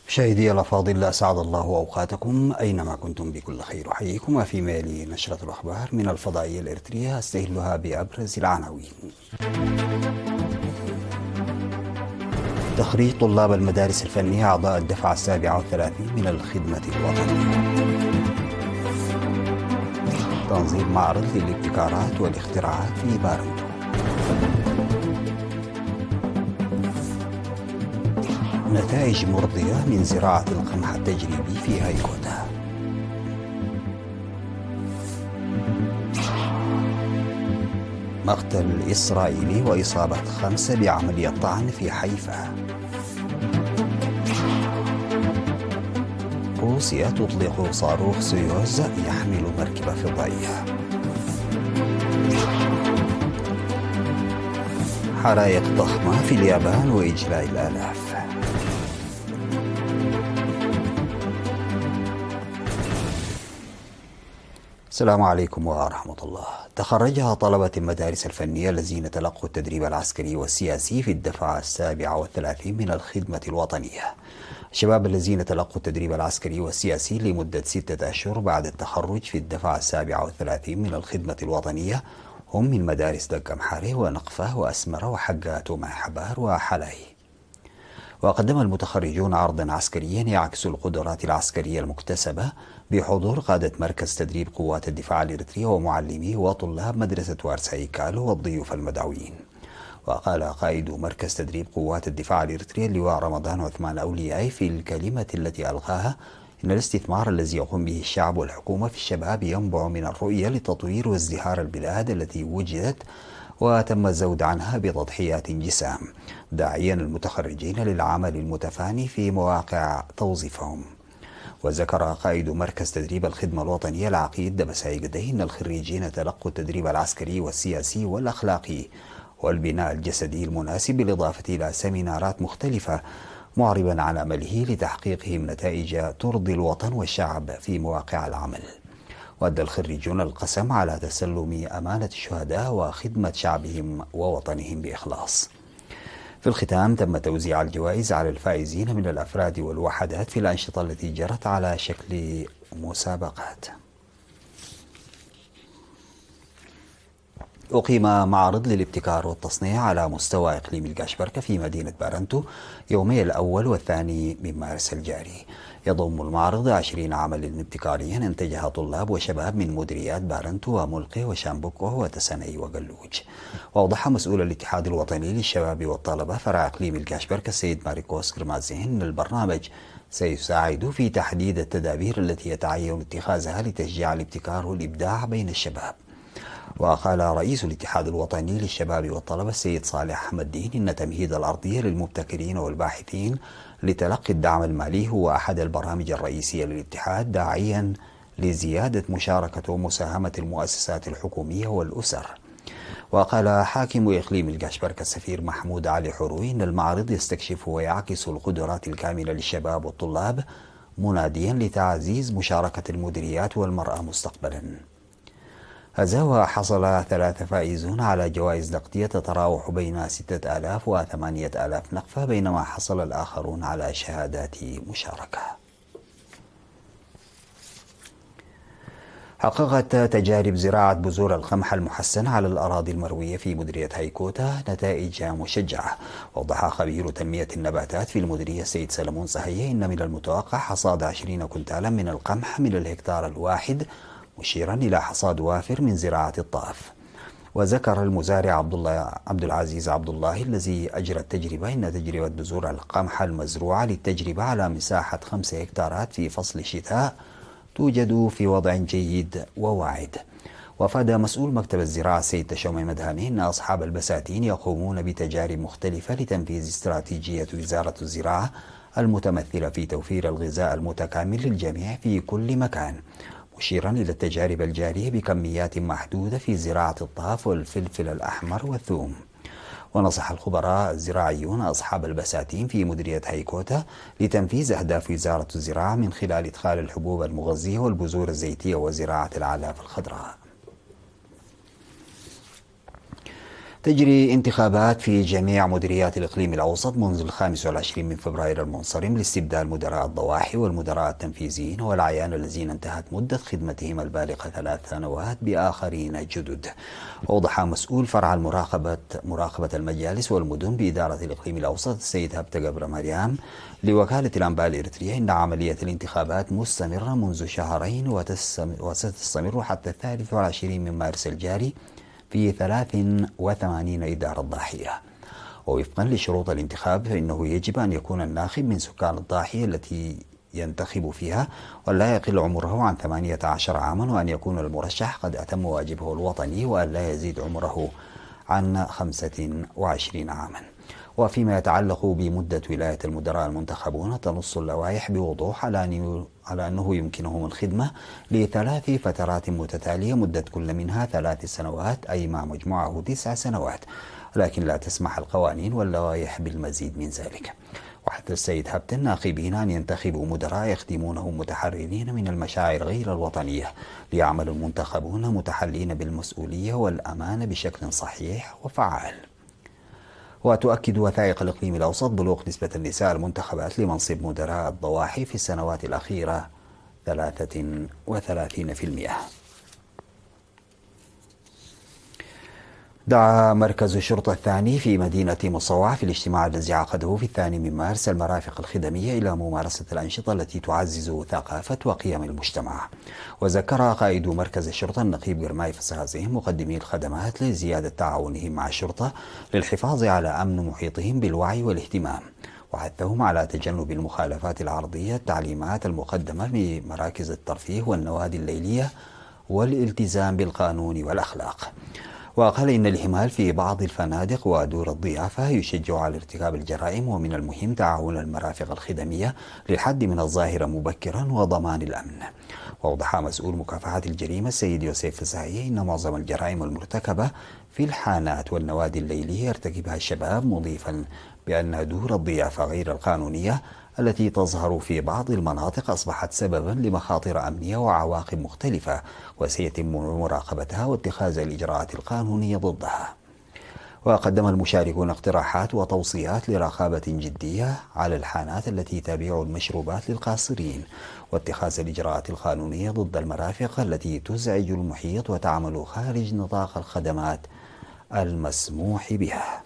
مشاهدي الأفاضل، أسعد الله أوقاتكم أينما كنتم بكل خير. أحييكم في ميل نشرة الأخبار من الفضائية الإريترية، أستهلها بأبرز العناوين. تخريج طلاب المدارس الفنية أعضاء الدفعة 37 من الخدمة الوطنية. تنظيم معرض للابتكارات والاختراعات في بارنتو. نتائج مرضية من زراعة القمح التجريبي في هيكوتا. مقتل إسرائيلي وإصابة 5 بعملية طعن في حيفا. روسيا تطلق صاروخ سويوز يحمل مركبة فضائية. حرائق ضخمة في اليابان وإجلاء الآلاف. السلام عليكم ورحمة الله. تخرج طلبة المدارس الفنية الذين تلقوا التدريب العسكري والسياسي في الدفعة 37 من الخدمة الوطنية. الشباب الذين تلقوا التدريب العسكري والسياسي لمدة 6 أشهر بعد التخرج في الدفعة 37 من الخدمة الوطنية هم من مدارس دقة محاري ونقفة وأسمرة وحقات ومع حبار وحلاي. وقدم المتخرجون عرضا عسكريا يعكس القدرات العسكرية المكتسبة بحضور قادة مركز تدريب قوات الدفاع الإريتري ومعلميه وطلاب مدرسة وارس هيكال والضيوف المدعوين. وقال قائد مركز تدريب قوات الدفاع الإريتري اللواء رمضان عثمان أولياء في الكلمة التي ألقاها إن الاستثمار الذي يقوم به الشعب والحكومة في الشباب ينبع من الرؤية لتطوير وازدهار البلاد التي وجدت وتم الزود عنها بتضحيات جسام، داعيا المتخرجين للعمل المتفاني في مواقع توظيفهم. وذكر قائد مركز تدريب الخدمة الوطنية العقيد دبساي قدي إن الخريجين تلقوا التدريب العسكري والسياسي والأخلاقي والبناء الجسدي المناسب، بالإضافة إلى سيمينارات مختلفة، معربا عن أمله لتحقيقهم نتائج ترضي الوطن والشعب في مواقع العمل. وأدى الخريجون القسم على تسلم أمانة الشهداء وخدمة شعبهم ووطنهم بإخلاص. في الختام تم توزيع الجوائز على الفائزين من الأفراد والوحدات في الأنشطة التي جرت على شكل مسابقات. أقيم معرض للابتكار والتصنيع على مستوى إقليم القاشبركة في مدينة بارنتو يومي الأول والثاني من مارس الجاري. يضم المعرض 20 عملا ابتكاريا انتجها طلاب وشباب من مديريات بارنتو وملقي وشامبوكو وتسني وقلوج. وأوضح مسؤول الاتحاد الوطني للشباب والطلبة فرع إقليم القاشبركة السيد ماريكوس كرمازين أن البرنامج سيساعد في تحديد التدابير التي يتعين اتخاذها لتشجيع الابتكار والإبداع بين الشباب. وقال رئيس الاتحاد الوطني للشباب والطلبة السيد صالح أحمد الدين إن تمهيد الأرضية للمبتكرين والباحثين لتلقي الدعم المالي هو أحد البرامج الرئيسية للاتحاد، داعيا لزيادة مشاركة ومساهمة المؤسسات الحكومية والأسر. وقال حاكم إقليم القاشبركة السفير محمود علي حروي إن المعرض يستكشف ويعكس القدرات الكاملة للشباب والطلاب، مناديا لتعزيز مشاركة المديريات والمرأة مستقبلا. هذا وحصل 3 فائزون على جوائز نقدية تتراوح بين 6000 و 8000 نقفة، بينما حصل الآخرون على شهادات مشاركة. حققت تجارب زراعة بذور القمح المحسن على الأراضي المروية في مديرية هيكوتا نتائج مشجعة. وضح خبير تنمية النباتات في المديرية السيد سلمون صهية إن من المتوقع حصاد 20 كنتالا من القمح من الهكتار الواحد، مشيرا إلى حصاد وافر من زراعة الطاف. وذكر المزارع عبد العزيز عبد الله الذي أجرى التجربة إن تجربة بذور القمح المزروعة للتجربة على مساحة 5 هكتارات في فصل الشتاء توجد في وضع جيد وواعد. وأفاد مسؤول مكتب الزراعة السيد تشومي مدهاني أن أصحاب البساتين يقومون بتجارب مختلفة لتنفيذ استراتيجية وزارة الزراعة المتمثلة في توفير الغذاء المتكامل للجميع في كل مكان، مشيرا إلى التجارب الجارية بكميات محدودة في زراعة الطاف والفلفل الأحمر والثوم. ونصح الخبراء الزراعيون أصحاب البساتين في مديرية هيكوتا لتنفيذ أهداف وزارة الزراعة من خلال إدخال الحبوب المغذية والبذور الزيتية وزراعة الأعلاف الخضراء. تجري انتخابات في جميع مديريات الإقليم الأوسط منذ 25 من فبراير المنصرم لاستبدال مدراء الضواحي والمدراء التنفيذيين والأعيان الذين انتهت مدة خدمتهم البالغة 3 سنوات بآخرين جدد. أوضح مسؤول فرع مراقبة المجالس والمدن بإدارة الإقليم الأوسط السيد هبتة قبر مريم لوكالة الأنباء الإريترية إن عملية الانتخابات مستمرة منذ شهرين وستستمر حتى 23 من مارس الجاري في 83 إدارة ضاحية. ووفقا لشروط الانتخاب فإنه يجب أن يكون الناخب من سكان الضاحية التي ينتخب فيها ولا يقل عمره عن 18 عاما، وأن يكون المرشح قد أتم واجبه الوطني وأن لا يزيد عمره عن 25 عاما. وفيما يتعلق بمدة ولاية المدراء المنتخبون تنص اللوائح بوضوح على أنه يمكنهم الخدمة ل3 فترات متتالية مدة كل منها 3 سنوات، أي مع مجموعه 9 سنوات، لكن لا تسمح القوانين واللوائح بالمزيد من ذلك. وحتى السيد هبت الناخبين أن ينتخبوا مدراء يخدمونهم متحررين من المشاعر غير الوطنية، ليعمل المنتخبون متحلين بالمسؤولية والأمانة بشكل صحيح وفعال. وتؤكد وثائق الإقليم الأوسط بلوغ نسبة النساء المنتخبات لمنصب مدراء الضواحي في السنوات الأخيرة 33%. دعا مركز الشرطة الثاني في مدينة مصوع في الاجتماع الذي عقده في 2 من مارس المرافق الخدمية إلى ممارسة الأنشطة التي تعزز ثقافة وقيم المجتمع. وذكر قائد مركز الشرطة النقيب قرماي فسازهم مقدمي الخدمات لزيادة تعاونهم مع الشرطة للحفاظ على أمن محيطهم بالوعي والاهتمام، وحثهم على تجنب المخالفات العرضية، التعليمات المقدمة بمراكز الترفيه والنوادي الليلية، والالتزام بالقانون والأخلاق. وقال إن الإهمال في بعض الفنادق ودور الضيافة يشجع على ارتكاب الجرائم، ومن المهم تعاون المرافق الخدمية للحد من الظاهرة مبكرا وضمان الأمن. وأوضح مسؤول مكافحة الجريمة السيد يوسف فساهي إن معظم الجرائم المرتكبة في الحانات والنوادي الليلية يرتكبها الشباب، مضيفا بأن دور الضيافة غير القانونية التي تظهر في بعض المناطق أصبحت سببا لمخاطر أمنية وعواقب مختلفة، وسيتم مراقبتها واتخاذ الإجراءات القانونية ضدها. وقدم المشاركون اقتراحات وتوصيات لرقابة جدية على الحانات التي تبيع المشروبات للقاصرين، واتخاذ الإجراءات القانونية ضد المرافق التي تزعج المحيط وتعمل خارج نطاق الخدمات المسموح بها.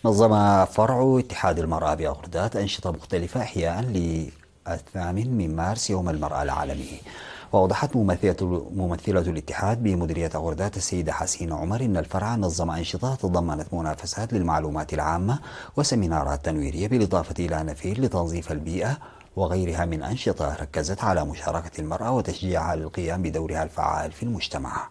نظم فرع اتحاد المرأة بأغردات أنشطة مختلفة إحياء ل8 من مارس يوم المرأة العالمي. وأوضحت ممثلة الاتحاد بمديرية أغردات السيدة حسين عمر إن الفرع نظم أنشطة تضمنت منافسات للمعلومات العامة وسيمينارات تنويرية، بالإضافة إلى نفير لتنظيف البيئة وغيرها من أنشطة ركزت على مشاركة المرأة وتشجيعها للقيام بدورها الفعال في المجتمع.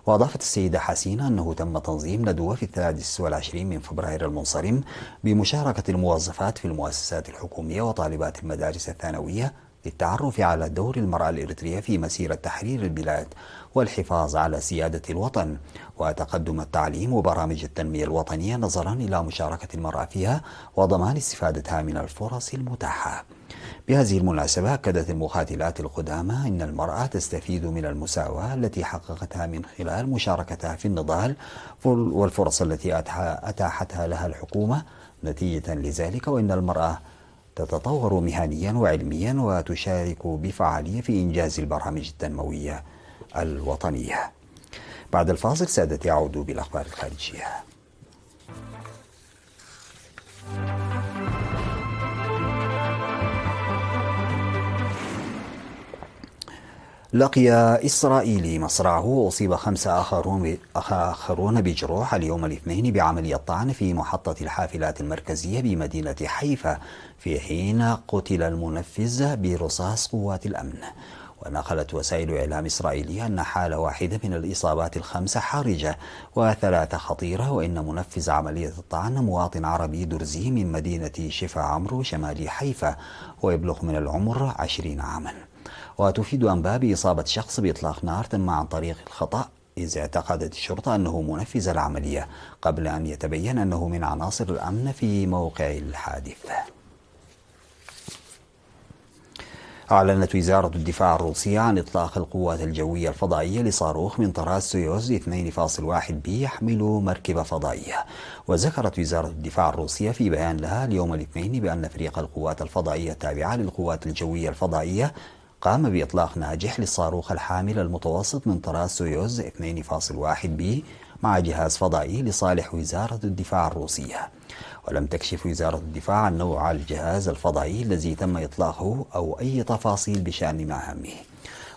وأضافت السيدة حسين أنه تم تنظيم ندوة في 23 من فبراير المنصرم بمشاركة الموظفات في المؤسسات الحكومية وطالبات المدارس الثانوية للتعرف على دور المرأة الإريترية في مسيرة تحرير البلاد والحفاظ على سيادة الوطن وتقدم التعليم وبرامج التنمية الوطنية، نظرا إلى مشاركة المرأة فيها وضمان استفادتها من الفرص المتاحة. بهذه المناسبة أكدت المقاتلات القدامى أن المرأة تستفيد من المساواة التي حققتها من خلال مشاركتها في النضال والفرص التي أتاحتها لها الحكومة نتيجة لذلك، وأن المرأة تتطور مهنيا وعلميا وتشارك بفعالية في إنجاز البرامج التنموية الوطنية. بعد الفاصل سادتي أعود بالأخبار الخارجية. لقي إسرائيلي مصرعه وأصيب 5 آخرون بجروح اليوم الاثنين بعملية طعن في محطة الحافلات المركزية بمدينة حيفا، في حين قتل المنفذ برصاص قوات الأمن. ونقلت وسائل إعلام إسرائيلية أن حالة واحدة من الإصابات ال5 حرجة و3 خطيرة، وإن منفذ عملية الطعن مواطن عربي درزي من مدينة شفا عمرو شمال حيفا، ويبلغ من العمر 20 عاما. وتفيد أنباء بإصابة شخص بإطلاق نار تم عن طريق الخطأ، إذ اعتقدت الشرطة أنه منفذ العملية قبل أن يتبين أنه من عناصر الأمن في موقع الحادث. أعلنت وزارة الدفاع الروسية عن إطلاق القوات الجوية الفضائية لصاروخ من طراز سويوز 2.1 بي يحمل مركبة فضائية. وذكرت وزارة الدفاع الروسية في بيان لها اليوم الاثنين بأن فريق القوات الفضائية التابعة للقوات الجوية الفضائية قام بإطلاق ناجح للصاروخ الحامل المتوسط من طراز سويوز 2.1 بي مع جهاز فضائي لصالح وزارة الدفاع الروسية. ولم تكشف وزارة الدفاع عن نوع الجهاز الفضائي الذي تم إطلاقه أو أي تفاصيل بشأن مهامه.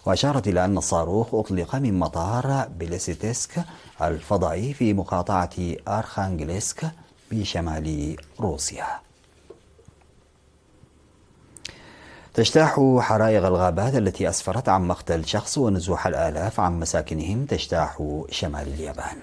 وأشارت إلى أن الصاروخ أطلق من مطار بليسيتسك الفضائي في مقاطعة أرخانجلسك بشمال روسيا. تجتاح حرائق الغابات التي أسفرت عن مقتل شخص ونزوح الآلاف عن مساكنهم تجتاح شمال اليابان.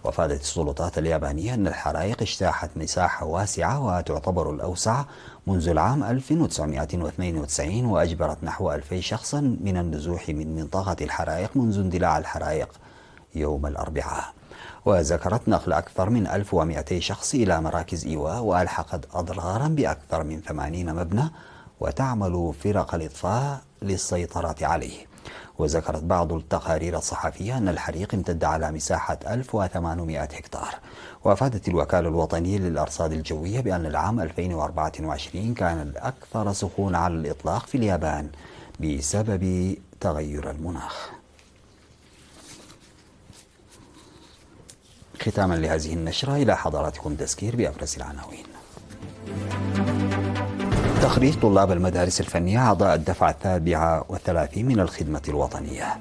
وأفادت السلطات اليابانية أن الحرائق اجتاحت مساحة واسعة وتعتبر الأوسع منذ العام 1992 وأجبرت نحو 2000 شخصا من النزوح من منطقة الحرائق منذ اندلاع الحرائق يوم الأربعاء. وذكرت نقل أكثر من 1200 شخص إلى مراكز إيواء وألحقت أضرارا بأكثر من 80 مبنى وتعمل فرق الإطفاء للسيطرة عليه. وذكرت بعض التقارير الصحفية أن الحريق امتد على مساحة 1800 هكتار. وأفادت الوكالة الوطنية للأرصاد الجوية بأن العام 2024 كان الأكثر سخونة على الإطلاق في اليابان بسبب تغير المناخ. ختاما لهذه النشرة إلى حضراتكم تذكير بأبرز العناوين. تخريج طلاب المدارس الفنية أعضاء الدفعة 37 من الخدمة الوطنية.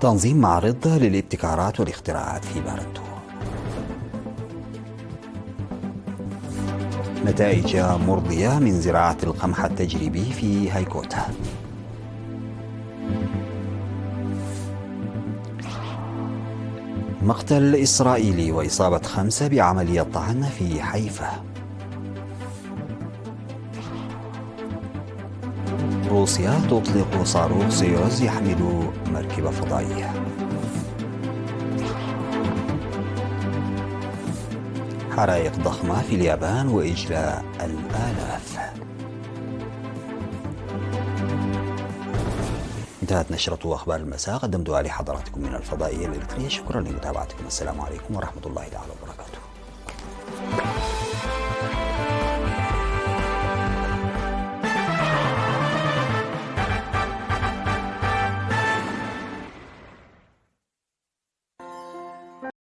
تنظيم معرض للابتكارات والاختراعات في بارنتو. نتائج مرضية من زراعة القمح التجريبي في هيكوتا. مقتل إسرائيلي وإصابة 5 بعملية طعن في حيفا. روسيا تطلق صاروخ سيوز يحمل مركبة فضائية. حرائق ضخمة في اليابان وإجلاء الآلاف. انتهت نشرة أخبار المساء قدمتها لحضراتكم من الفضائية الإلكترونية. شكرا لمتابعتكم. السلام عليكم ورحمة الله تعالى وبركاته.